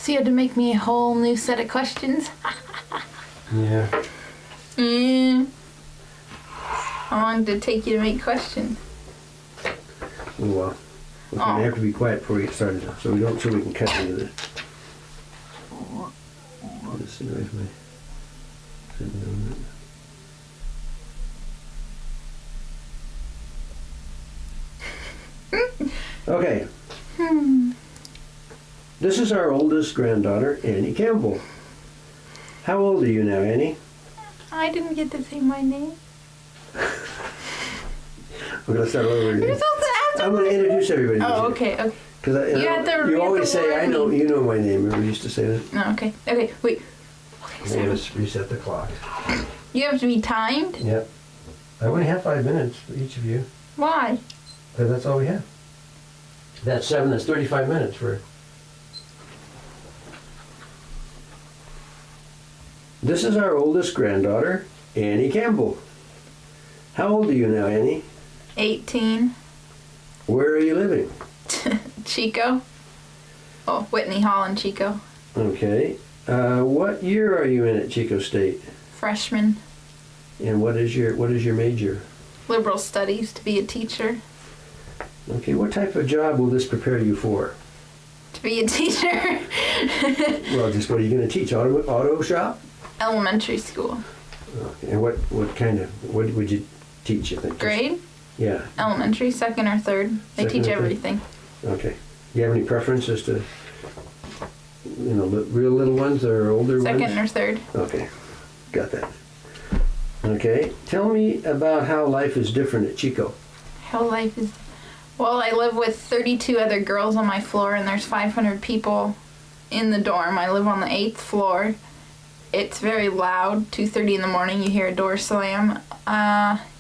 So you had to make me a whole new set of questions? Yeah. How long did it take you to make questions? Well, we're gonna have to be quiet before we get started, so we can cut into this. Let's see, where's my sitting on it. Okay. This is our oldest granddaughter, Annie Campbell. How old are you now, Annie? I didn't get to say my name. We're gonna start over again. You're supposed to ask I'm gonna introduce everybody. Oh, okay. Because you always say, "I know, you know my name." Remember, we used to say that. No, okay. Okay, wait. Okay, Okay, let's reset the clock. You have to be timed? Yep. I only have 5 minutes for each of you, Why? because that's all we have. That's 7. That's 35 minutes for. This is our oldest granddaughter, Annie Campbell. How old are you now, Annie? 18. Where are you living? Chico. Oh, Whitney Hall in Chico. Okay. What year are you in at Chico State? Freshman. And what is your major? Liberal studies, to be a teacher. Okay. What type of job will this prepare you for? To be a teacher. Well, just what are you going to teach? Auto shop? Elementary school. Okay. And what would you teach? You think? Grade? Yeah. Elementary, second or third. They Second teach or third? everything. Okay. Do you have any preferences to, real little ones or older ones? Second or third. Okay. Got that. Okay. Tell me about how life is different at Chico. How life is... Well, I live with 32 other girls on my floor, and there's 500 people in the dorm. I live on the 8th floor. It's very loud. 2:30 in the morning, you hear a door slam.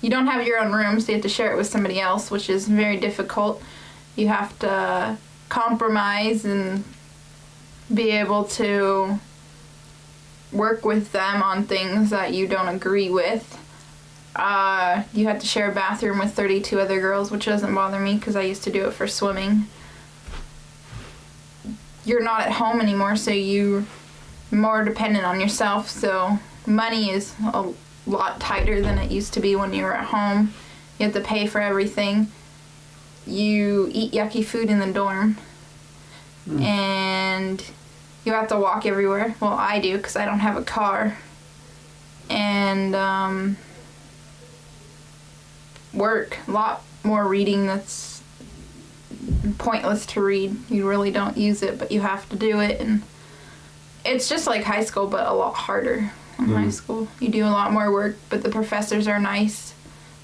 You don't have your own room, so you have to share it with somebody else, which is very difficult. You have to compromise and be able to work with them on things that you don't agree with. You have to share a bathroom with 32 other girls, which doesn't bother me because I used to do it for swimming. You're not at home anymore, so you're more dependent on yourself, so money is a lot tighter than it used to be when you were at home. You have to pay for everything. You eat yucky food in the dorm. And you have to walk everywhere. Well, I do because I don't have a car. And work. A lot more reading that's pointless to read. You really don't use it, but you have to do it. And it's just like high school, but a lot harder in high school. You do a lot more work, but the professors are nice.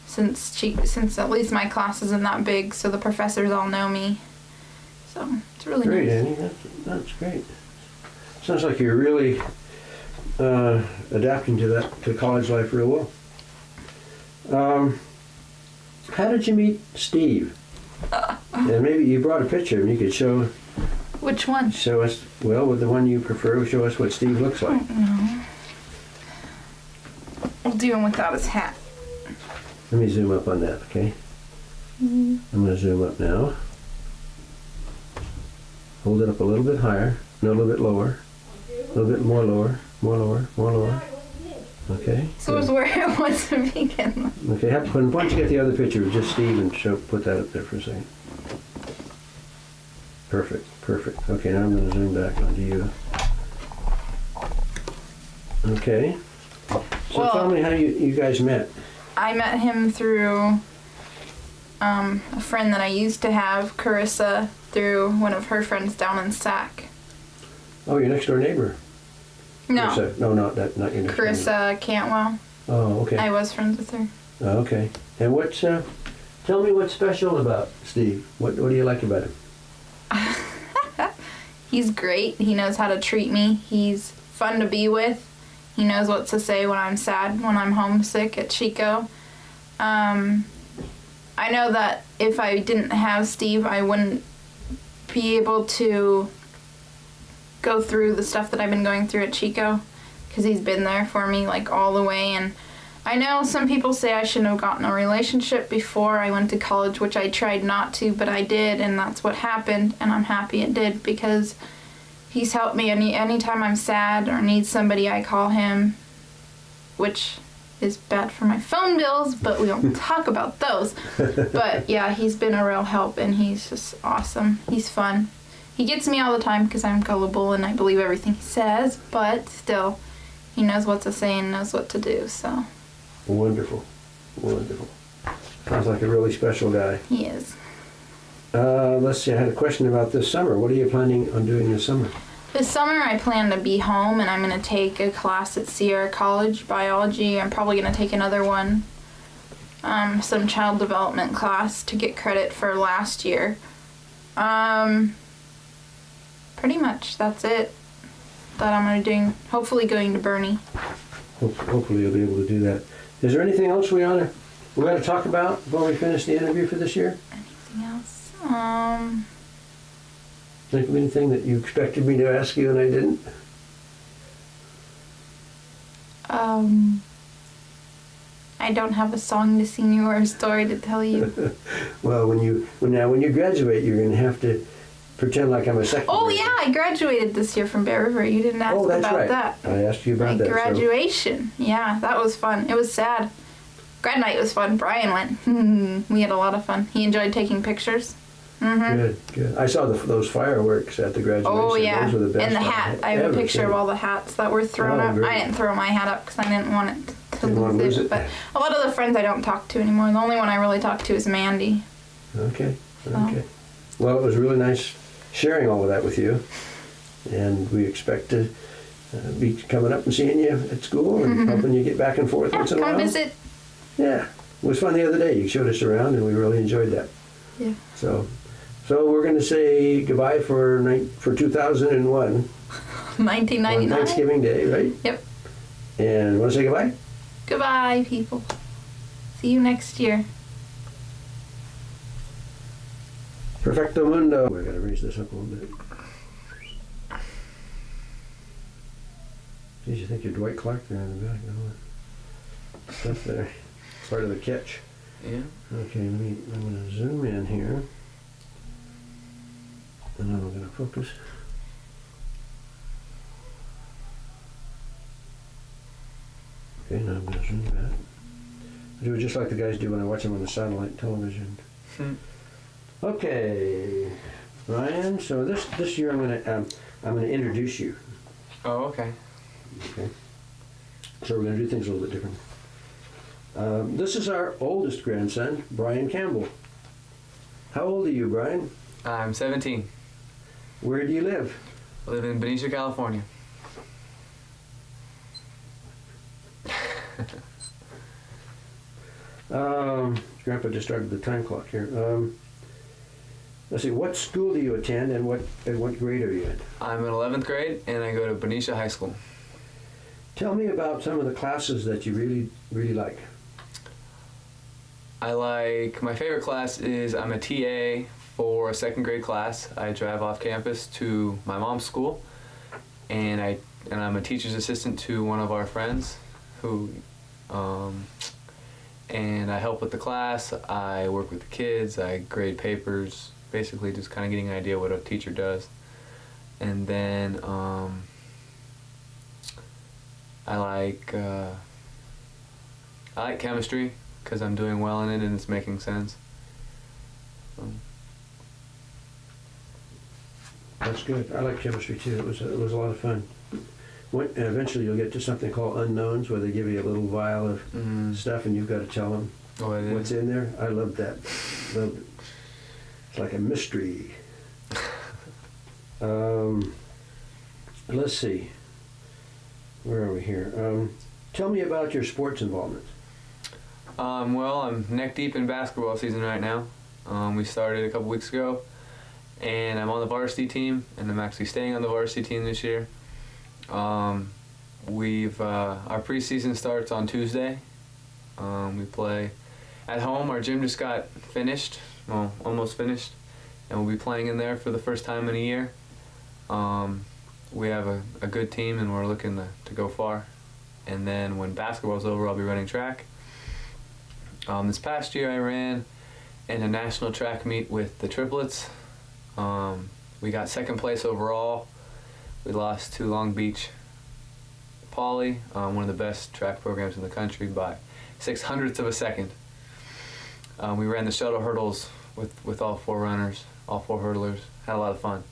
Since at least my class isn't that big, so the professors all know me. So it's really Great, nice. Annie. That's great. Sounds like you're really adapting to college life real well. How did you meet Steve? And maybe you brought a picture, and you could show Which one? us. Well, with the one you prefer, show us what Steve looks like. No. We'll do him without his hat. Let me zoom up on that, okay? I'm going to zoom up now. Hold it up a little bit higher. No, a little bit lower. A little bit more lower. More lower. More lower. Okay. So it's where it was to begin with. Okay. Why don't you get the other picture of just Steve and put that up there for a second. Perfect. Perfect. Okay. Now I'm going to zoom back onto you. Okay. So Well, tell me how you guys met. I met him through a friend that I used to have, Carissa, through one of her friends down in Sac. Oh, your next door neighbor. No, Carissa. No, not your next door neighbor. Carissa Cantwell. Oh, okay. I was friends with her. Oh, okay. And what's tell me what's special about Steve. What do you like about him? He's great. He knows how to treat me. He's fun to be with. He knows what to say when I'm sad, when I'm homesick at Chico. I know that if I didn't have Steve, I wouldn't be able to go through the stuff that I've been going through at Chico, because he's been there for me like all the way. And I know some people say I shouldn't have gotten a relationship before I went to college, which I tried not to, but I did, and that's what happened, and I'm happy it did, because He's helped me anytime I'm sad or need somebody, I call him, which is bad for my phone bills, but we don't talk about those. But yeah, he's been a real help, and he's just awesome. He's fun. He gets me all the time because I'm gullible and I believe everything he says, but still, he knows what to say and knows what to do, so. Wonderful. Wonderful. Sounds like a really special guy. He is. Let's see, I had a question about this summer. What are you planning on doing this summer? This summer I plan to be home, and I'm going to take a class at Sierra College, biology. I'm probably going to take another one, some child development class to get credit for last year. Pretty much that's it that I'm going to be doing. Hopefully going to Bernie. Hopefully you'll be able to do that. Is there anything else we ought to talk about before we finish the interview for this year? Anything else? Think of anything that you expected me to ask you and I didn't? I don't have a song to sing you or a story to tell you. Well, when you graduate, you're going to have to pretend like I'm a second Oh grader. yeah, I graduated this year from Bear River. You didn't ask Oh, that's about right. that. I asked you about My that. graduation. Yeah, that was fun. It was sad. Grad night was fun. Brian went. We had a lot of fun. He enjoyed taking pictures. Good. I saw those fireworks at the graduation. Oh yeah, Those were the best and the hat. I have a ever picture seen. of all the hats that were thrown Oh, up. great. I didn't throw my hat up because I didn't want it to Didn't want to lose lose it. it. But a lot of the friends I don't talk to anymore. The only one I really talk to is Mandy. Okay. Well, it was really nice sharing all of that with you, and we expect to be coming up and seeing you at school and helping you get back and forth Yeah, once in a while. come visit. Yeah, it was fun the other day. You showed us around, and we really enjoyed that. Yeah. So we're going to say goodbye for 2001 on 1999. Thanksgiving Day, right? Yep. And want to say goodbye? Goodbye, people. See you next year. Perfecto mundo. We're going to raise this up a little bit. Geez, you think you're Dwight Clark there in the back? No, stuff there. Part of the catch. Yeah. Okay, I'm going to zoom in here. And then I'm going to focus. Okay, now I'm going to zoom back. I do it just like the guys do when I watch them on the satellite television. Okay, Ryan. So this year I'm going to introduce you. Oh, okay. Okay. So we're going to do things a little bit different. This is our oldest grandson, Brian Campbell. How old are you, Brian? I'm 17. Where do you live? I live in Benicia, California. Grandpa just started the time clock here. Let's see. What school do you attend, and what grade are you in? I'm in 11th grade, and I go to Benicia High School. Tell me about some of the classes that you really, really like. My favorite class is I'm a TA for a 2nd grade class. I drive off campus to my mom's school, and I'm a teacher's assistant to one of our friends who, and I help with the class. I work with the kids. I grade papers, basically just kind of getting an idea what a teacher does. And then I like chemistry because I'm doing well in it and it's making sense. That's good. I like chemistry too. It was a lot of fun. Eventually, you'll get to something called unknowns, where they give you a little vial of stuff, and you've got to tell them what's in there. I loved that. Loved it. It's like a mystery. Let's see. Where are we here? Tell me about your sports involvement. Well, I'm neck deep in basketball season right now. We started a couple weeks ago, and I'm on the varsity team, and I'm actually staying on the varsity team this year. Our preseason starts on Tuesday. We play at home. Our gym just got finished, well, almost finished, and we'll be playing in there for the first time in a year. We have a good team, and we're looking to go far. And then when basketball's over, I'll be running track. This past year, I ran in a national track meet with the triplets. We got 2nd place overall, We lost to Long Beach Poly, one of the best track programs in the country by 0.06 of a second. We ran the shuttle hurdles with all 4 runners, all 4 hurdlers. Had a lot of fun.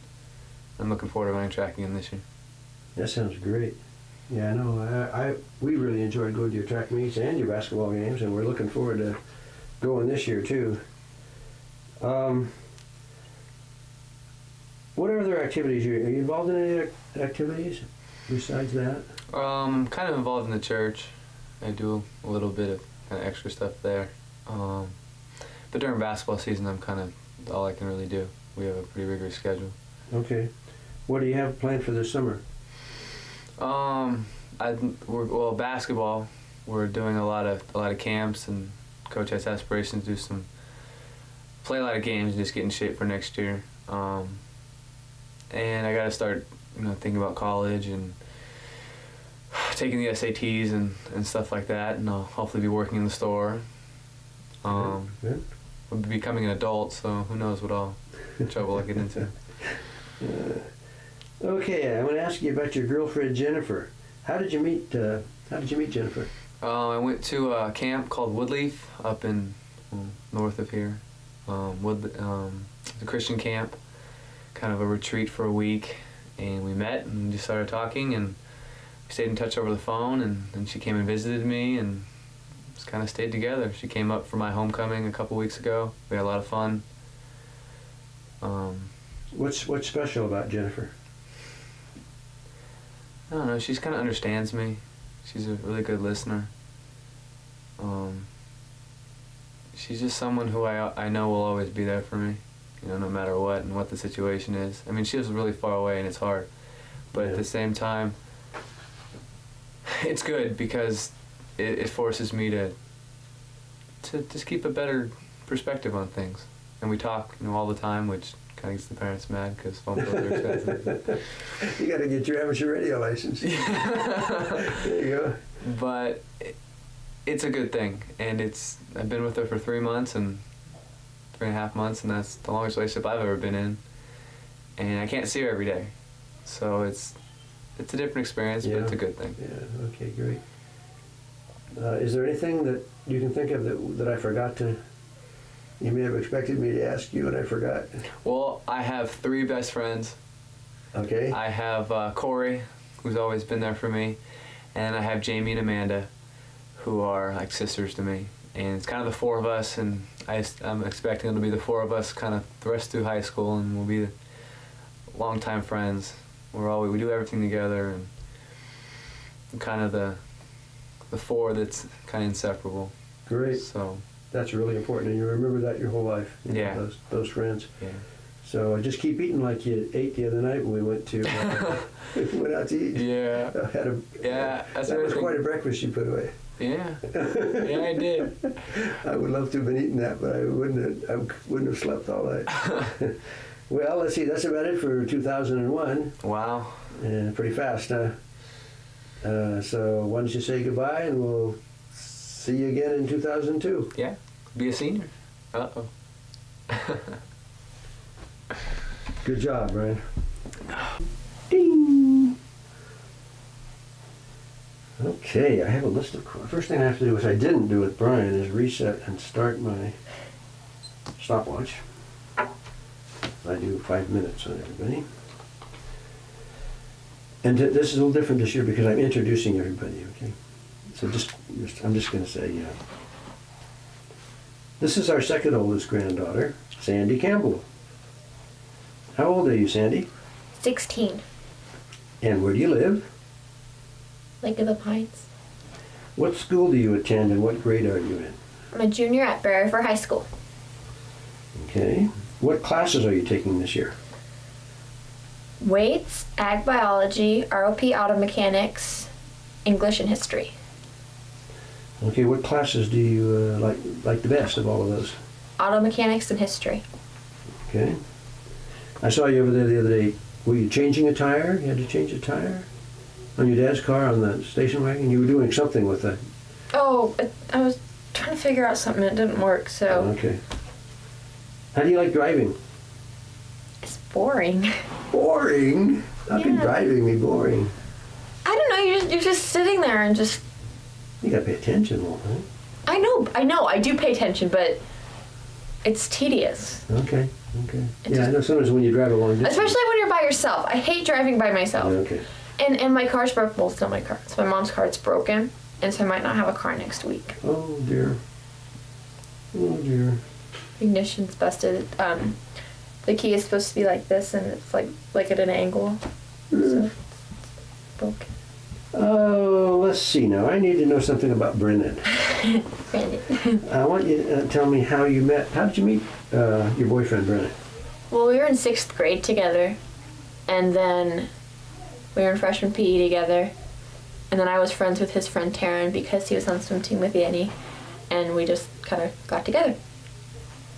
I'm looking forward to running track again this year. That sounds great. Yeah, I know. We really enjoyed going to your track meets and your basketball games, and we're looking forward to going this year too. What other activities are you involved in? Any activities besides that? Kind of involved in the church. I do a little bit of kind of extra stuff there. But during basketball season, I'm kind of all I can really do. We have a pretty rigorous schedule. Okay. What do you have planned for this summer? Basketball. We're doing a lot of camps, and Coach has aspirations to play a lot of games and just get in shape for next year. And I got to start, thinking about college and taking the SATs and stuff like that, and I'll hopefully be working in the store. Good. I'll be becoming an adult, so who knows what trouble I get into. Okay, I'm going to ask you about your girlfriend Jennifer. How did you meet Jennifer? I went to a camp called Woodleaf up in north of here. The Christian camp, kind of a retreat for a week, and we met and just started talking, and we stayed in touch over the phone, and then she came and visited me, and just kind of stayed together. She came up for my homecoming a couple weeks ago. We had a lot of fun. What's special about Jennifer? I don't know, she just kind of understands me. She's a really good listener. She's just someone who I know will always be there for me, no matter what and what the situation is. I mean, she lives really far away and it's hard, but at the same time, it's good because it forces me to just keep a better perspective on things. And we talk, all the time, which kind of gets the parents mad because phone bills are expensive. You got to get your amateur radio license. There you go. But it's a good thing, and I've been with her for 3 months and 3.5 months, and that's the longest relationship I've ever been in. And I can't see her every day, so it's a different experience, but it's a good thing. Yeah. Okay. Great. Is there anything that you can think of that I forgot to? You may have expected me to ask you, and I forgot. Well, I have 3 best friends. Okay. I have Corey, who's always been there for me, and I have Jamie and Amanda, who are like sisters to me. And it's kind of the 4 of us, and I'm expecting them to be the 4 of us kind of the rest through high school, and we'll be longtime friends. We do everything together, and I'm kind of the 4 that's kind of inseparable. Great. So that's really important, and you remember that your whole life. Those friends. Yeah. So just keep eating like you ate the other night when we went to went out to eat. Yeah. That was quite a breakfast you put away. Yeah. Yeah, I did. I would love to have been eating that, but I wouldn't have slept all night. Well, let's see. That's about it for 2001. Wow. Pretty fast, huh? So why don't you say goodbye, and we'll see you again in 2002. Yeah. Be a senior. Uh-oh. Good job, Brian. Ding! Okay, I have a list of... First thing I have to do, which I didn't do with Brian, is reset and start my stopwatch. I do 5 minutes on everybody. And this is a little different this year because I'm introducing everybody, okay? So I'm just going to say, this is our second oldest granddaughter, Sandy Campbell. How old are you, Sandy? 16. And where do you live? Lake of the Pines. What school do you attend, and what grade are you in? I'm a junior at Bear River High School. Okay. What classes are you taking this year? Weights, ag biology, ROP auto mechanics, English and history. Okay, what classes do you like the best of all of those? Auto mechanics and history. Okay. I saw you over there the other day. Were you changing a tire? You had to change a tire? On your dad's car, on the station wagon? You were doing something with that. Oh, I was trying to figure out something and it didn't work, so... Okay. How do you like driving? It's boring. Boring? How can driving be boring? I don't know. You're just sitting there and just. You gotta pay attention more, right? I know. I do pay attention, but it's tedious. Okay. Yeah, I know sometimes when you drive a long distance. Especially when you're by yourself. I hate driving by myself. Okay. And my car's broke. Well, it's not my car. It's my mom's car. It's broken, and so I might not have a car next week. Oh dear. Oh dear. Ignition's busted. The key is supposed to be like this, and it's like at an angle. So it's broken. Oh, let's see now. I need to know something about Brennan. Brandon. I want you to tell me how you met. How did you meet your boyfriend, Brennan? Well, we were in 6th grade together, and then we were in freshman PE together, and then I was friends with his friend Taryn because he was on swim team with Yanni, and we just kind of got together.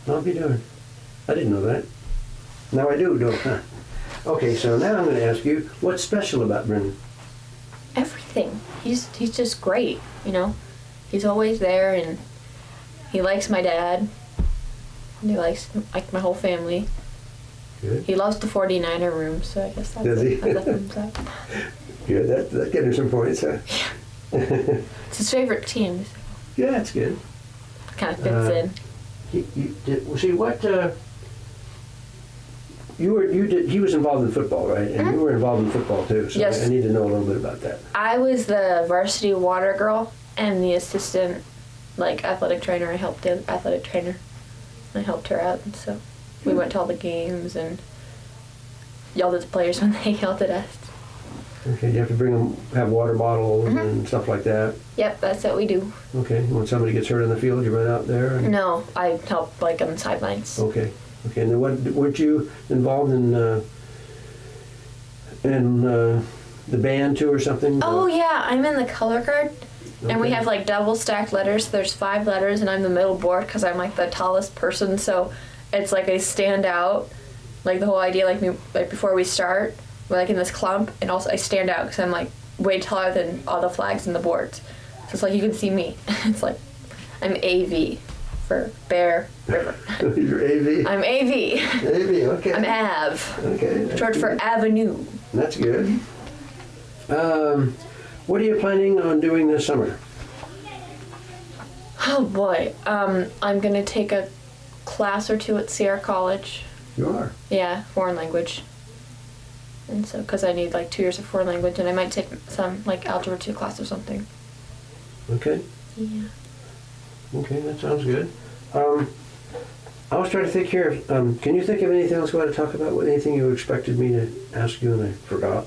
I'll be darned. I didn't know that. Now I do, don't I? Okay, so now I'm going to ask you, what's special about Brennan? Everything. He's just great, you know. He's always there, and he likes my dad. And he likes my whole family. Good. He loves the 49er room, so I guess that's Does he? that's a thumbs up. Good. That's getting some points, huh? It's his favorite team. Yeah, that's good. Kind of fits in. See what? He was involved in football, right? And you were involved in football too. So Yes. I need to know a little bit about that. I was the varsity water girl and the assistant, athletic trainer. I helped the athletic trainer. I helped her out, and so we went to all the games and yelled at the players when they yelled at us. Okay, you have to have water bottles and stuff like that. Yep, that's what we do. Okay, when somebody gets hurt in the field, you run out there. And, No, I help on the sidelines. Okay, and then weren't you involved in the band too or something? Oh yeah, I'm in the color guard. And we Okay. have double stacked letters. So there's 5 letters, and I'm the middle board because I'm the tallest person. So it's I stand out. The whole idea, before we start, we're in this clump, and also I stand out because I'm way taller than all the flags and the boards. So it's you can see me. It's I'm AV for Bear River. You're AV. I'm AV. AV, okay. I'm Av. Okay. that's Short for good. Avenue. That's good. What are you planning on doing this summer? Oh boy. I'm gonna take a class or 2 at Sierra College. You are. Yeah, foreign language. And so, because I need 2 years of foreign language, and I might take some Algebra 2 class or something. Okay. Yeah. Okay, that sounds good. I was trying to think here. Can you think of anything else you want to talk about? Anything you expected me to ask you and I forgot?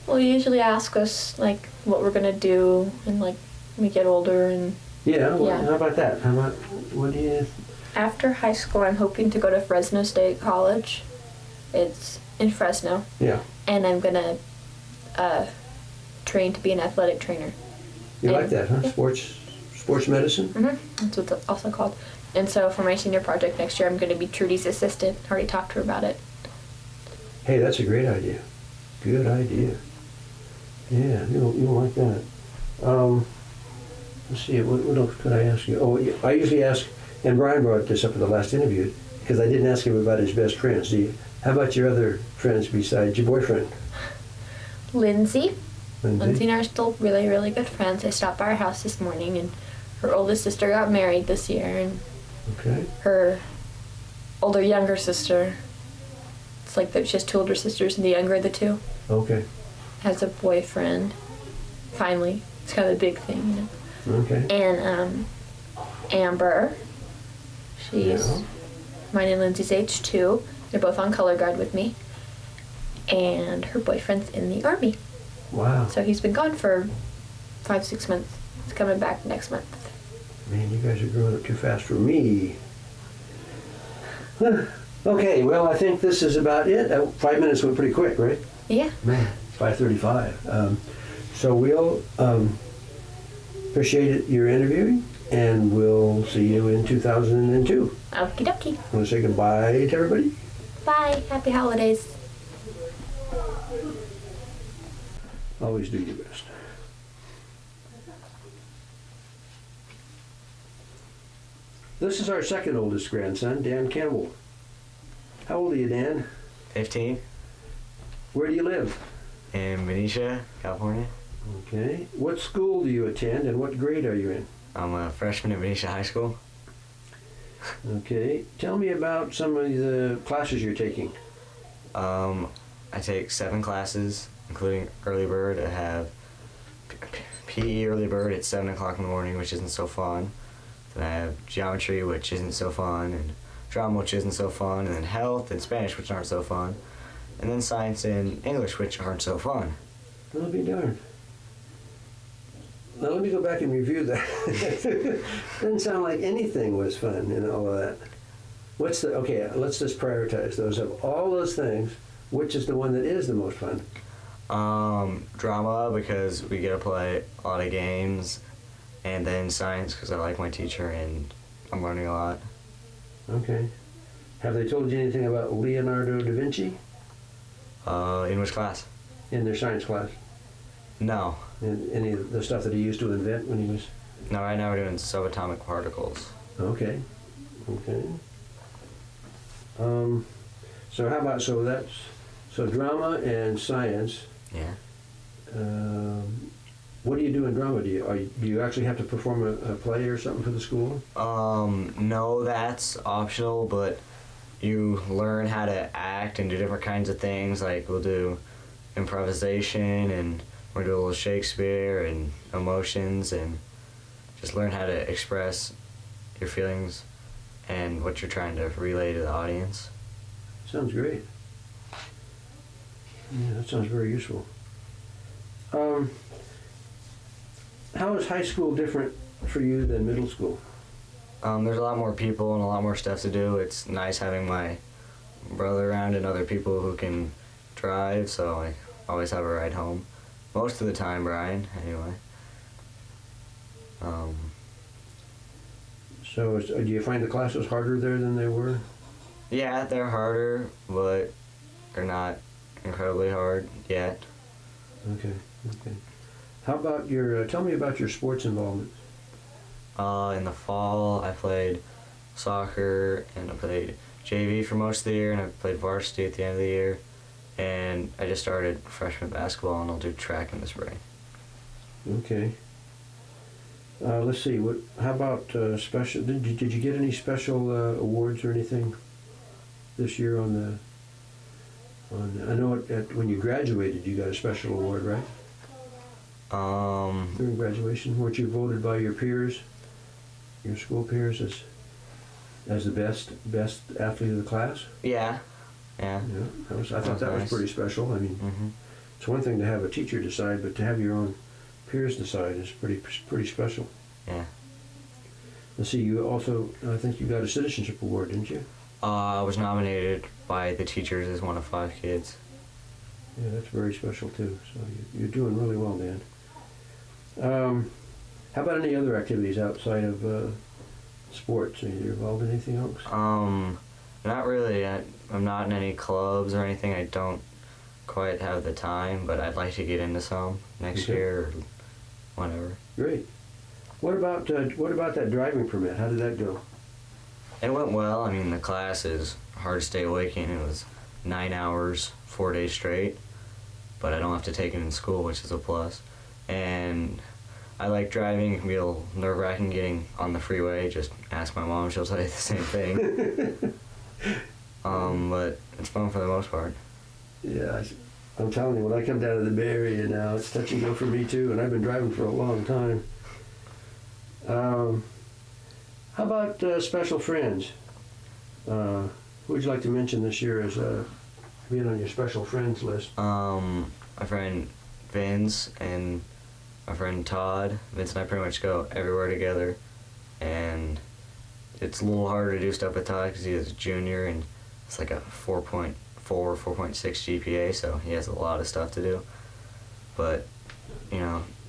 Well, you usually ask us what we're gonna do, and when we get older, and Yeah. Well, Yeah. how about that? How about what do you? after high school, I'm hoping to go to Fresno State College. It's in Fresno, Yeah. and I'm gonna train to be an athletic trainer. You like And- that, huh? yeah. Sports medicine. That's what it's also called. And so for my senior project next year, I'm going to be Trudy's assistant. I already talked to her about it. Hey, that's a great idea. Good idea. Yeah, you'll like that. Let's see. What else could I ask you? Oh, yeah, I usually ask, and Brian brought this up in the last interview because I didn't ask him about his best friends. How about your other friends besides your boyfriend? Lindsay Lindsay? and I are still really, really good friends. I stopped by her house this morning, and her oldest sister got married this year, and Okay. her younger sister, it's that she has 2 older sisters, and the younger of the 2 Okay. has a boyfriend. Finally. It's kind of a big thing, Okay. And Amber, she's Yeah. mine and Lindsay's age 2. They're both on color guard with me. And her boyfriend's in the Army. Wow. So he's been gone for 5-6 months. He's coming back next month. Man, you guys are growing up too fast for me. Okay, well, I think this is about it. 5 minutes went pretty quick, right? Yeah. Man, it's 5:35. So we'll appreciate your interviewing, and we'll see you in 2002. Okie dokie. Want to say goodbye to everybody? Bye. Happy holidays. Always do your best. This is our second oldest grandson, Dan Campbell. How old are you, Dan? 15. Where do you live? In Benicia, California. Okay. What school do you attend and what grade are you in? I'm a freshman at Benicia High School. Okay. Tell me about some of the classes you're taking. I take 7 classes, including early bird. I have PE early bird at 7 o'clock in the morning, which isn't so fun. Then I have geometry, which isn't so fun, and drama, which isn't so fun, and then health and Spanish, which aren't so fun, and then science and English, which aren't so fun. I'll be darned. Now let me go back and review that. Doesn't sound like anything was fun in all of that. Okay, let's just prioritize those. Of all those things, which is the one that is the most fun? Drama, because we get to play a lot of games, and then science, because I like my teacher and I'm learning a lot. Okay. Have they told you anything about Leonardo da Vinci In which class? in their science class? No. And any of the stuff that he used to invent when he was... No, right now we're doing subatomic particles. Okay. Okay. So how about, so drama and science. Yeah. What do you do in drama? Do you actually have to perform a play or something for the school? No, that's optional, but you learn how to act and do different kinds of things. Like we'll do improvisation and we'll do a little Shakespeare and emotions and just learn how to express your feelings and what you're trying to relay to the audience. Sounds great. Yeah, that sounds very useful. How is high school different for you than middle school? There's a lot more people and a lot more stuff to do. It's nice having my brother around and other people who can drive, so I always have a ride home. Most of the time, Brian, anyway. So do you find the classes harder there than they were? Yeah, they're harder, but they're not incredibly hard yet. Okay, okay. How about tell me about your sports involvement. In the fall, I played soccer, and I played JV for most of the year, and I played varsity at the end of the year. And I just started freshman basketball, and I'll do track in the spring. Okay. Let's see. How about special? Did you get any special awards or anything this year on the? I know when you graduated, you got a special award, right? During graduation, weren't you voted by your peers, your school peers, as the best athlete of the class? Yeah. Yeah. Yeah. I thought that was pretty special. I mean, It's one thing to have a teacher decide, but to have your own peers decide is pretty special. Yeah. Let's see. You also, I think you got a citizenship award, didn't you? I was nominated by the teachers as one of 5 kids. Yeah, that's very special too. So you're doing really well, Dan. How about any other activities outside of sports? Are you involved in anything else? Not really. I'm not in any clubs or anything. I don't quite have the time, but I'd like to get into some next year or whenever. Great. What about that driving permit? How did that go? It went well. I mean, the class is hard to stay awake in. It was 9 hours, 4 days straight, but I don't have to take it in school, which is a plus. And I like driving. It can be a little nerve-wracking getting on the freeway. Just ask my mom; she'll tell you the same thing. But it's fun for the most part. Yeah, I'm telling you, when I come down to the Bay Area now, it's touch and go for me too, and I've been driving for a long time. How about special friends? Who would you like to mention this year as being on your special friends list? My friend Vince and my friend Todd. Vince and I pretty much go everywhere together, and it's a little harder to do stuff with Todd because he is a junior and it's like a 4.4, 4.6 GPA, so he has a lot of stuff to do. But,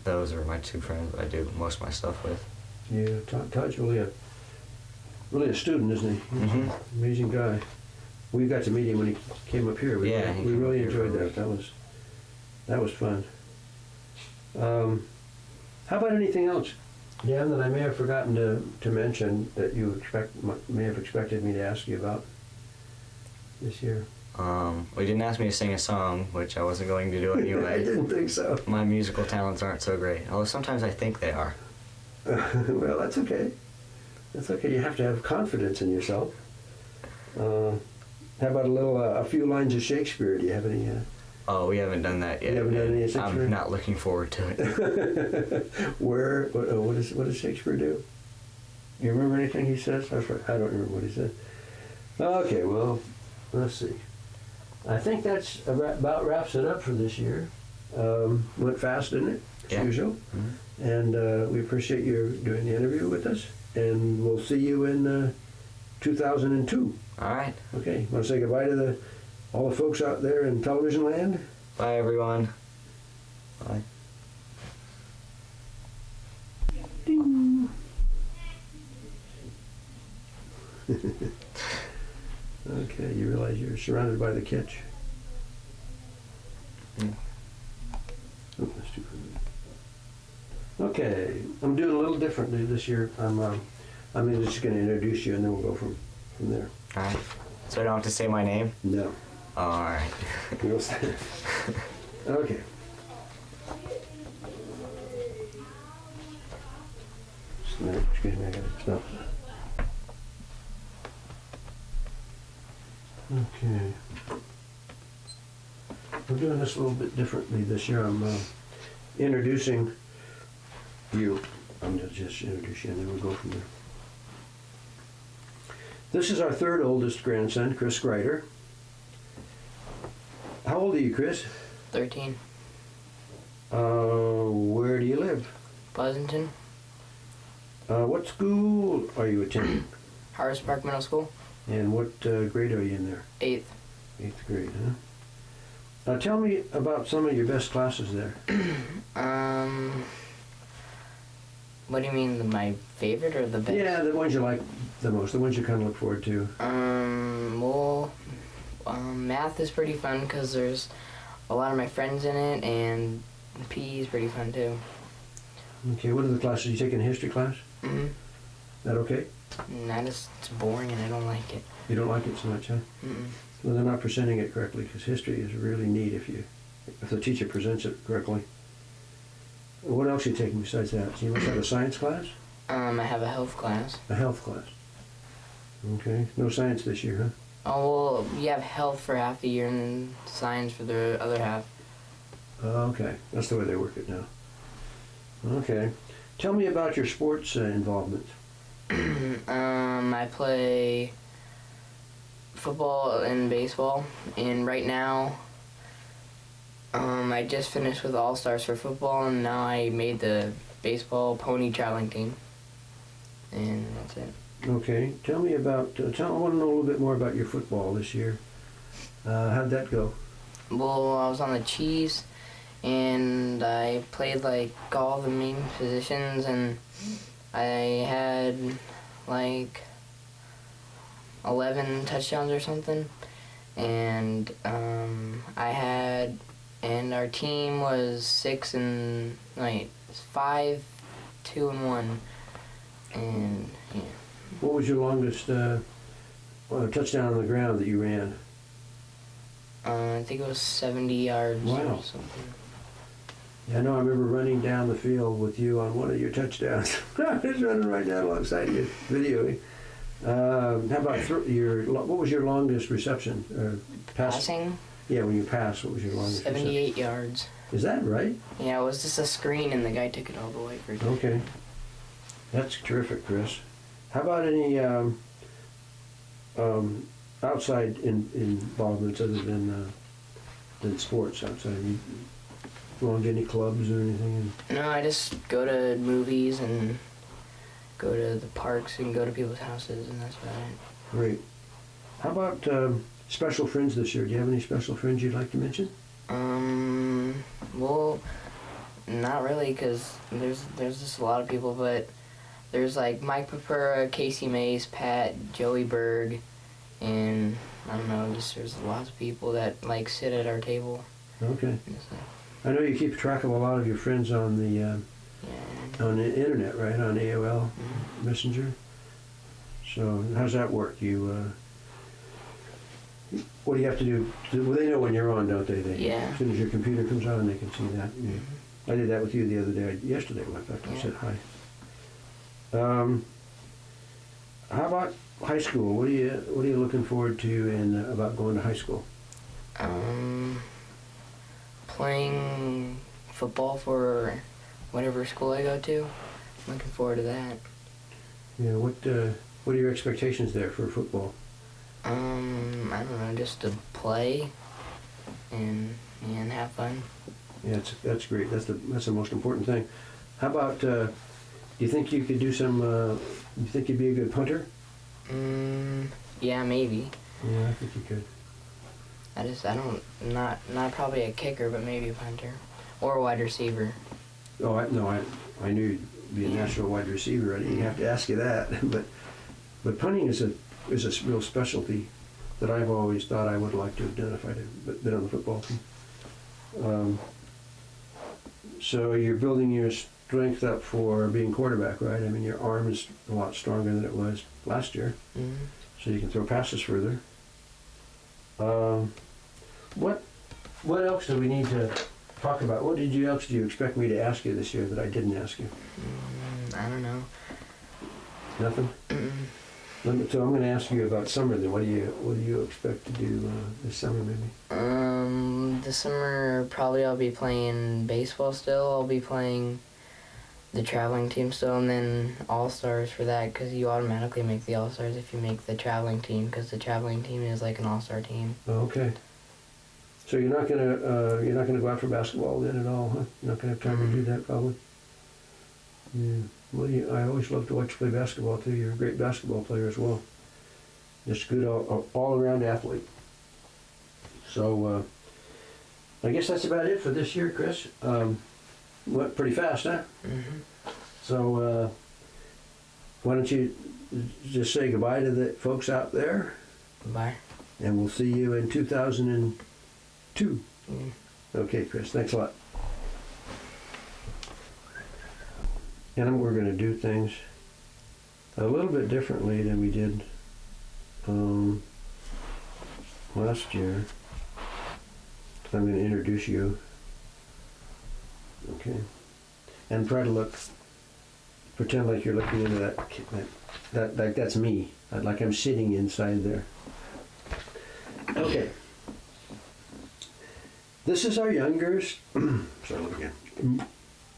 those are my 2 friends I do most of my stuff with. Yeah, Todd's really a student, isn't he? He's an amazing guy. We got to meet him when he came up here. We really enjoyed that. That was fun. How about anything else, Dan, that I may have forgotten to mention that you may have expected me to ask you about this year? We didn't ask me to sing a song, which I wasn't going to do I anyway. didn't think so. My musical talents aren't so great, although sometimes I think they are. Well, that's okay. That's okay. You have to have confidence in yourself. How about a few lines of Shakespeare? Do you have any? Oh, we haven't done that yet. You haven't done any Shakespeare? I'm not looking forward to it. What does Shakespeare do? You remember anything he says? I don't remember what he said. Okay, well, let's see. I think that's about wraps it up for this year. Went fast, didn't it? As Yeah. usual. Mm-hmm. And we appreciate you doing the interview with us. And we'll see you in 2002. All right. Okay, want to say goodbye to all the folks out there in television land? Bye, everyone. Bye. Ding. Okay, you realize you're surrounded by the catch. Mm. Oh, that's too far. Okay, I'm doing a little differently this year. I'm just going to introduce you, and then we'll go from there. All right. So I don't have to say my name? No. All right. You'll stay. Okay. Excuse me, I gotta stop. Okay. We're doing this a little bit differently this year. I'm introducing you. I'm going to just introduce you and then we'll go from there. This is our third oldest grandson, Chris Greider. How old are you, Chris? 13. Where do you live? Pleasanton. What school are you attending? Harris Park Middle School. And what grade are you in there? 8th. 8th grade, huh? Tell me about some of your best classes there. What do you mean, my favorite or the best? Yeah, the ones you like the most, the ones you kind of look forward to. Math is pretty fun because there's a lot of my friends in it, and PE is pretty fun too. Okay, what are the classes you take in history class? Mm-hmm. That okay? It's boring and I don't like it. You don't like it so much, huh? Mm-mm. Well, they're not presenting it correctly because history is really neat if the teacher presents it correctly. What else are you taking besides that? So you must have a science class? I have a health class. A health class. Okay, no science this year, huh? Oh, well, you have health for half the year and then science for the other half. Okay, that's the way they work it now. Okay, tell me about your sports involvement. I play football and baseball, and right now, I just finished with All-Stars for football, and now I made the baseball pony traveling team, and that's it. Okay, tell me about, I want to know a little bit more about your football this year. How'd that go? Well, I was on the Chiefs, and I played like all the main positions, and I had like 11 touchdowns or something, and our team was 5, 2, and 1, and yeah. What was your longest touchdown on the ground that you ran? I think it was 70 yards Wow. or something. Yeah, I know I remember running down the field with you on one of your touchdowns. I was running right down alongside you, videoing. How about what was your longest reception? Passing? Yeah, when you passed, what was your longest 78 yards. Is that right? Yeah, it was just a screen and the guy took it all the way for a Okay. That's terrific, Chris. How about any outside involvements other than sports outside? You belong to any clubs or anything? No, I just go to movies and go to the parks and go to people's houses, and that's about it. Great. How about special friends this year? Do you have any special friends you'd like to mention? Well, not really, because there's just a lot of people, but there's like Mike Papura, Casey Mace, Pat, Joey Berg, and I don't know, just there's lots of people that like sit at our table. Okay. I know you keep track of a lot of your friends on the on the internet, right? On AOL Messenger. So how's that work? You What do you have to do? Well, they know when you're on, don't they? Yeah. As soon as your computer comes on, they can see that. Yeah. I did that with you the other day, yesterday, when I thought I Yeah. said hi. How about high school? What are you looking forward to about going to high school? Playing football for whatever school I go to. I'm looking forward to that. Yeah. What are your expectations there for football? I don't know, just to play and have fun. Yeah, that's great. That's the most important thing. How about? Do you think you could do some? You think you'd be a good punter? Yeah, maybe. Yeah, I think you could. Not probably a kicker, but maybe a punter. Or a wide receiver. Oh, I knew you'd be a natural wide receiver. I didn't have to ask you that. But punting is a real specialty that I've always thought I would like to have done if I'd been on the football team. So you're building your strength up for being quarterback, right? I mean, your arm is a lot stronger than it was last year, so you can throw passes further. What else do we need to talk about? What else do you expect me to ask you this year that I didn't ask you? I don't know. Nothing? So I'm going to ask you about summer then. What do you expect to do this summer maybe? This summer probably I'll be playing baseball still. I'll be playing the traveling team still, and then all-stars for that, because you automatically make the all-stars if you make the traveling team, because the traveling team is like an all-star team. Oh, okay. So you're not gonna go out for basketball then at all, huh? You're not gonna have time to do that probably. Yeah. Well, I always love to watch you play basketball too. You're a great basketball player as well. Just good all-around athlete. So I guess that's about it for this year, Chris. Went pretty fast, huh? So why don't you just say goodbye to the folks out there? Bye. And we'll see you in 2002. Okay, Chris, thanks a lot. And we're going to do things a little bit differently than we did last year. I'm going to introduce you. Okay. And try to pretend like you're looking into that like that's me. Like I'm sitting inside there. Okay. This is our youngest, sorry, look again.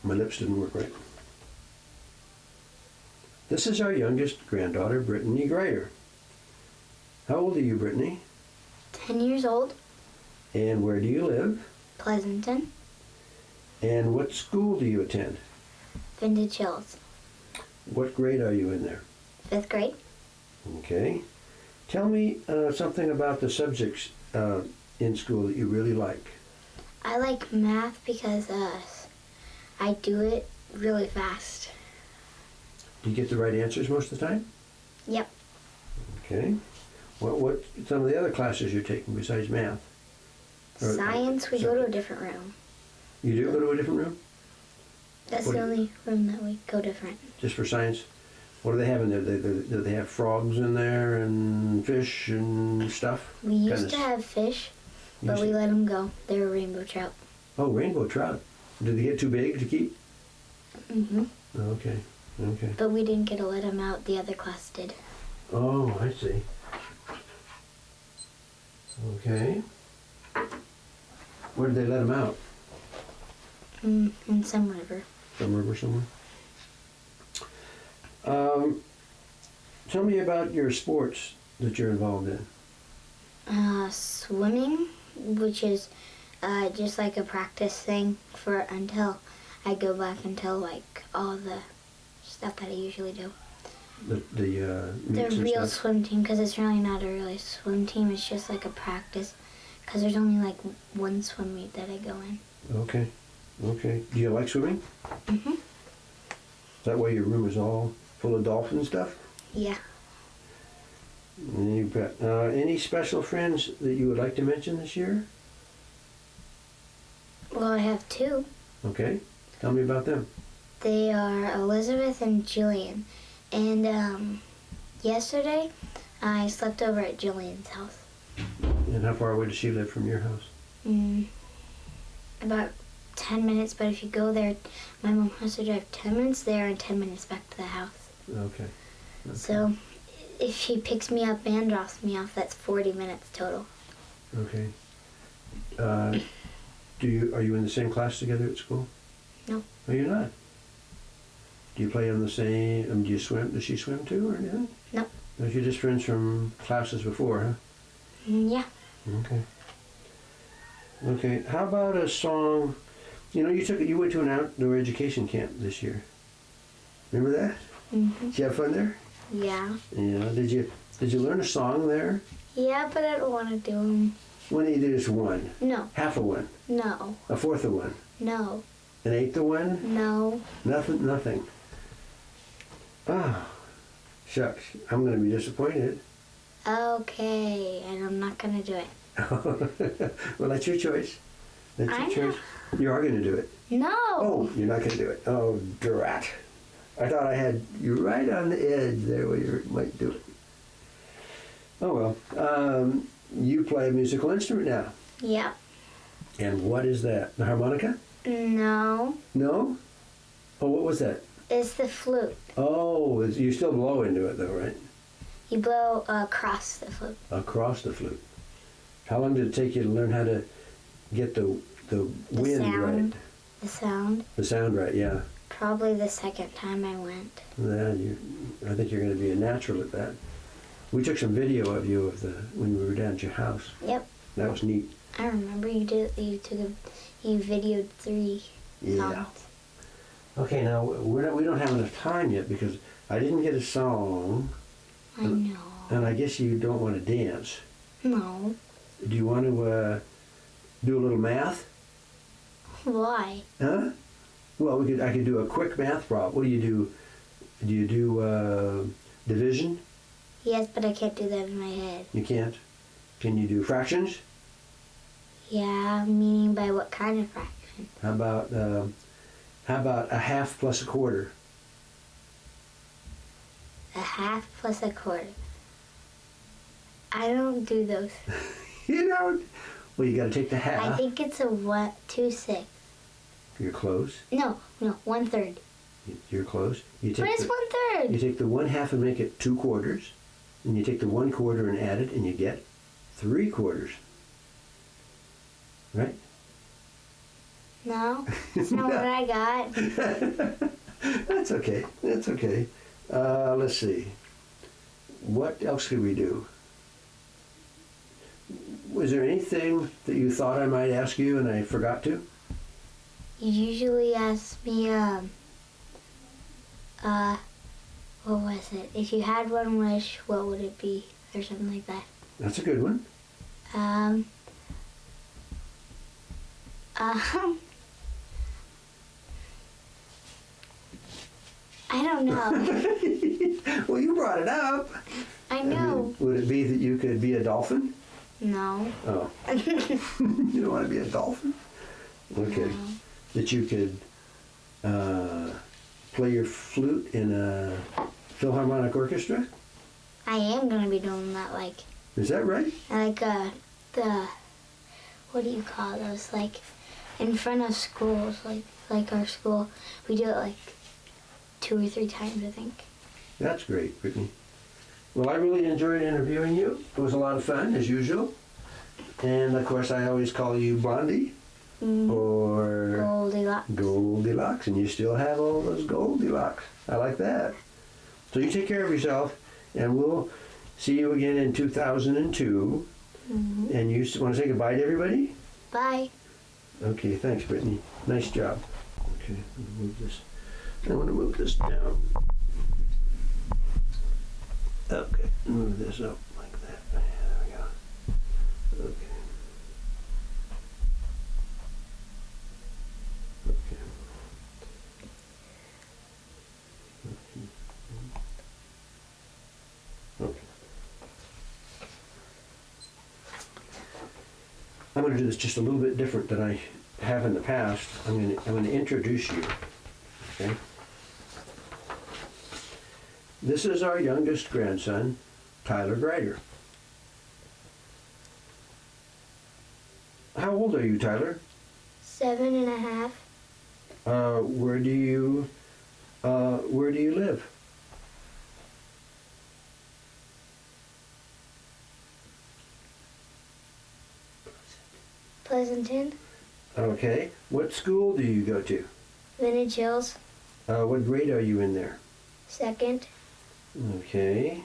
My lips didn't work right. This is our youngest granddaughter, Brittany Grider. How old are you, Brittany? 10 years old. And where do you live? Pleasanton. And what school do you attend? Vintage Hills. What grade are you in there? 5th grade. Okay. Tell me something about the subjects in school that you really like. I like math because I do it really fast. Do you get the right answers most of the time? Yep. Okay. What some of the other classes you're taking besides math? Science, we go to a different room. You do go to a different room? That's the only room that we go different. Just for science? What do they have in there? Do they have frogs in there and fish and stuff? We used to have fish, but we let them go. They were rainbow trout. Oh, rainbow trout. Did they get too big to keep? Mm-hmm. Okay. Okay. But we didn't get to let them out. The other class did. Oh, I see. Okay. Where did they let them out? In some river. Some river somewhere. Tell me about your sports that you're involved in. Swimming, which is just like a practice thing until I go back until like all the stuff that I usually do. The real swim team, because it's really not a really swim team. It's just like a practice, because there's only like one swim meet that I go in. Okay. Okay. Do you like swimming? Mhm. Is that why your room is all full of dolphin stuff? Yeah. You bet. Any special friends that you would like to mention this year? Well, I have 2. Okay. Tell me about them. They are Elizabeth and Jillian. And yesterday, I slept over at Jillian's house. And how far away does she live from your house? About 10 minutes, but if you go there, my mom has to drive 10 minutes there and 10 minutes back to the house. Okay. So if she picks me up and drops me off, that's 40 minutes total. Okay. Are you in the same class together at school? No. Oh, you're not? Do you play on the same, do you swim, does she swim too or anything? No. No, you're just friends from classes before, huh? Yeah. Okay. Okay, how about a song, you went to an outdoor education camp this year. Remember that? Mm-hmm. Did you have fun there? Yeah. Yeah, did you learn a song there? Yeah, but I don't want to do them. When do you do just one? No. Half a one? No. A fourth of one? No. An eighth of one? No. Nothing. Ah, shucks, I'm going to be disappointed. Okay, and I'm not going to do it. Well, that's your choice. That's your I choice. You are going to do it. No. Oh, you're not going to do it. Oh, drat. I thought I had you right on the edge there where you might do it. Oh, well. You play a musical instrument now. Yeah. And what is that? The harmonica? No. No? Oh, what was that? It's the flute. Oh, you still blow into it though, right? You blow across the flute. Across the flute. How long did it take you to learn how to get the wind sound. right? The sound. The sound right, yeah. Probably the second time I went. Yeah, I think you're going to be a natural at that. We took some video of you when we were down at your house. Yep. That was neat. I remember you videoed 3 Yeah. songs. Okay, now we don't have enough time yet because I didn't get a song, I know. and I guess you don't want to dance. No. Do you want to do a little math? Why? Huh? Well, I could do a quick math problem. What do you do? Do you do division? Yes, but I can't do that in my head. You can't. Can you do fractions? Yeah, meaning by what kind of fraction? How about a half plus a quarter? A half plus a quarter. I don't do those. You don't? Well, you got to take the half. I think it's a 2/6. You're close. No, 1/3. You're close. You take But it's 1/3. You take the 1/2 and make it 2 quarters, and you take the 1 quarter and add it, and you get 3 quarters. Right? No, that's not what I got. That's okay. That's okay. Let's see. What else could we do? Was there anything that you thought I might ask you and I forgot to? You usually ask me, what was it? If you had one wish, what would it be? Or something like that. That's a good one. I don't know. Well, you brought it up. I know. Would it be that you could be a dolphin? No. Oh. You don't want to be a dolphin? Okay. No. That you could play your flute in a Philharmonic orchestra? I am going to be doing that, Is that right? What do you call those? In front of schools, like our school. We do it 2 or 3 times, I think. That's great, Brittany. Well, I really enjoyed interviewing you. It was a lot of fun, as usual. And, of course, I always call you Blondie or Goldilocks. Goldilocks, and you still have all those Goldilocks. I like that. So you take care of yourself, and we'll see you again in 2002. Mm-hmm. And you want to say goodbye to everybody? Bye. Okay, thanks, Brittany. Nice job. Okay, I'm gonna move this. I want to move this down. Okay, move this up like that. There we go. Okay. Okay. Okay. I'm going to do this just a little bit different than I have in the past. I'm going to introduce you. Okay. This is our youngest grandson, Tyler Greider. How old are you, Tyler? 7.5. Where do you live? Pleasanton. Okay. What school do you go to? Vintage Hills. What grade are you in there? 2nd. Okay.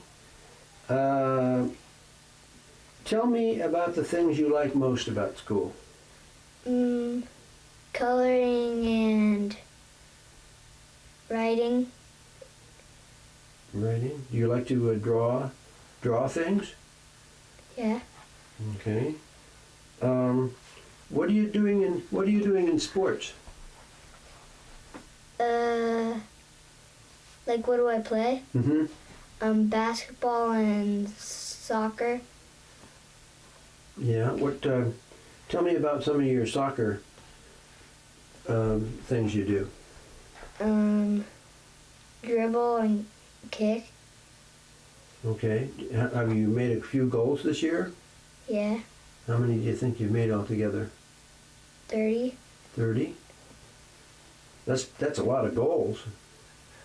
Tell me about the things you like most about school. Coloring and writing. Writing. Do you like to draw things? Yeah. Okay. What are you doing in sports? Like what do I play? Mm-hmm. Basketball and soccer. Yeah. What? Tell me about some of your soccer things you do. Dribble and kick. Okay. Have you made a few goals this year? Yeah. How many do you think you've made altogether? 30. 30? That's a lot of goals.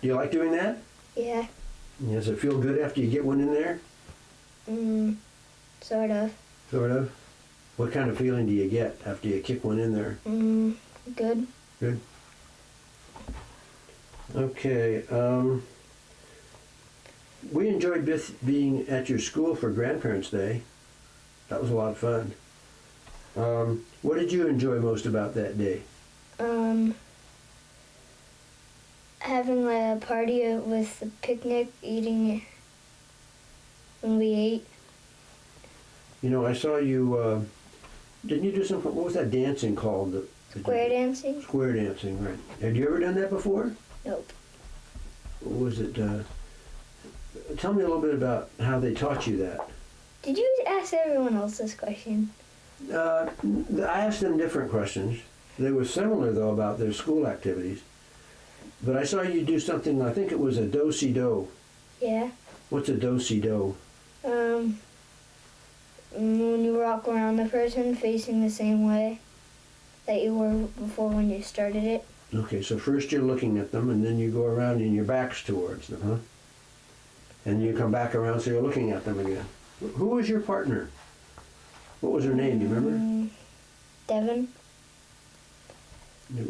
Do you like doing that? Yeah. Does it feel good after you get one in there? Sort of. Sort of. What kind of feeling do you get after you kick one in there? Good. Good. Okay. We enjoyed being at your school for Grandparents' Day. That was a lot of fun. What did you enjoy most about that day? Having a party with a picnic, eating when we ate. You know, I saw you, didn't you do some, what was that dancing called? Square dancing? Square dancing, right. Had you ever done that before? Nope. What was it, tell me a little bit about how they taught you that. Did you ask everyone else this question? I asked them different questions. They were similar, though, about their school activities. But I saw you do something, I think it was a do-si-do. Yeah. What's a do-si-do? When you walk around the person facing the same way that you were before when you started it. Okay, so first you're looking at them, and then you go around and your back's towards them, huh? And you come back around, so you're looking at them again. Who was your partner? What was her name, do you remember? Devin.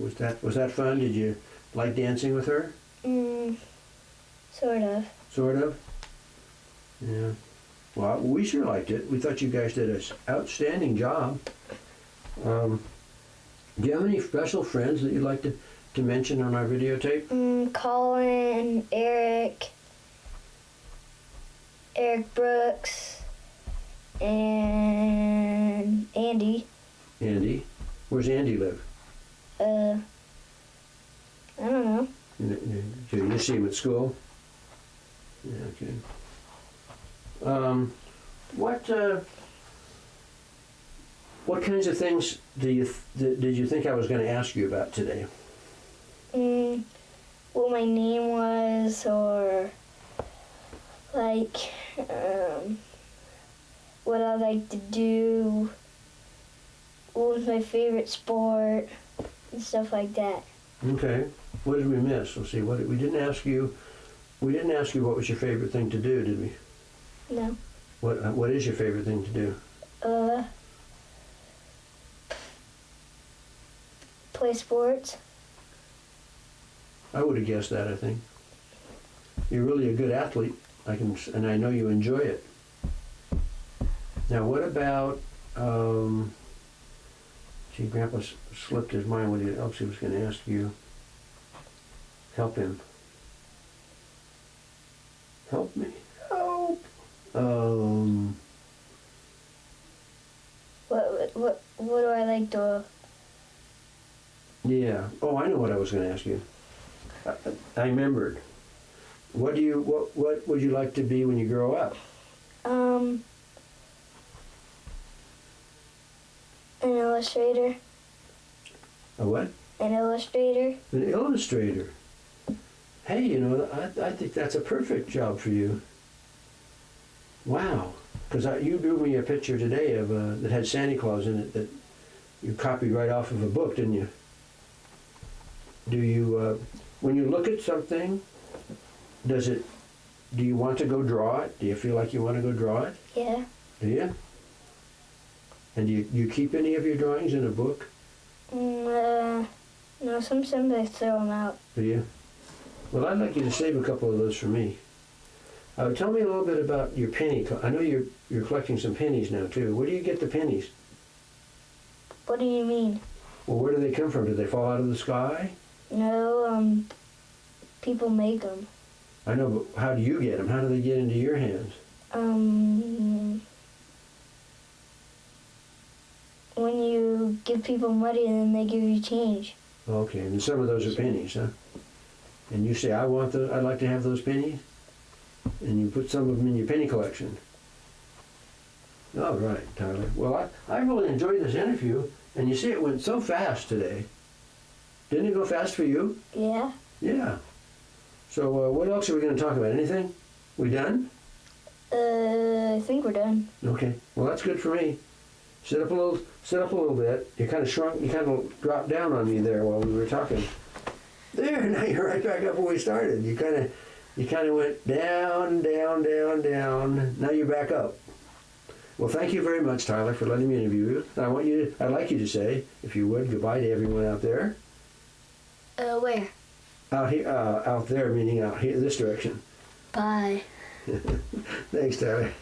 Was that fun? Did you like dancing with her? Sort of. Sort of? Yeah. Well, we sure liked it. We thought you guys did an outstanding job. Do you have any special friends that you'd like to mention on our videotape? Colin, Eric Brooks, and Andy. Andy? Where's Andy live? I don't know. Do you see him at school? Yeah, okay. What kinds of things did you think I was going to ask you about today? What my name was, or like what I like to do, what was my favorite sport, and stuff like that. Okay. What did we miss? Let's see. We didn't ask you. We didn't ask you what was your favorite thing to do, did we? No. What is your favorite thing to do? Play sports. I would have guessed that, I think. You're really a good athlete. And I know you enjoy it. Now, what about, Grandpa slipped his mind what else he was going to ask you. Help him. Help me. Help. What do I like to? Yeah. Oh, I know what I was going to ask you. I remembered. What would you like to be when you grow up? An illustrator. A what? An illustrator. An illustrator. Hey, you know, I think that's a perfect job for you. Wow. Because you drew me a picture today of that had Santa Claus in it you copied right off of a book, didn't you? Do you, when you look at something, do you want to go draw it? Do you feel like you want to go draw it? Yeah. Do you? And do you keep any of your drawings in a book? No, sometimes I throw them out. Do you? Well, I'd like you to save a couple of those for me. Tell me a little bit about your penny. I know you're collecting some pennies now too. Where do you get the pennies? What do you mean? Well, where do they come from? Do they fall out of the sky? No, people make them. I know, but how do you get them? How do they get into your hands? When you give people money and then they give you change. Okay, and some of those are pennies, huh? And you say, I'd like to have those pennies? And you put some of them in your penny collection. All right, Tyler. Well, I really enjoyed this interview, and you see it went so fast today. Didn't it go fast for you? Yeah. Yeah. So what else are we going to talk about? Anything? We done? I think we're done. Okay. Well, that's good for me. Sit up a little bit. You kind of shrunk. You kind of dropped down on me there while we were talking. There. Now you're right back up where we started. You kind of went down, down, down, down. Now you're back up. Well, thank you very much, Tyler, for letting me interview you. And I'd like you to say, if you would, goodbye to everyone out there. Where? Out here, out there, meaning out here, this direction. Bye. Thanks, Tyler.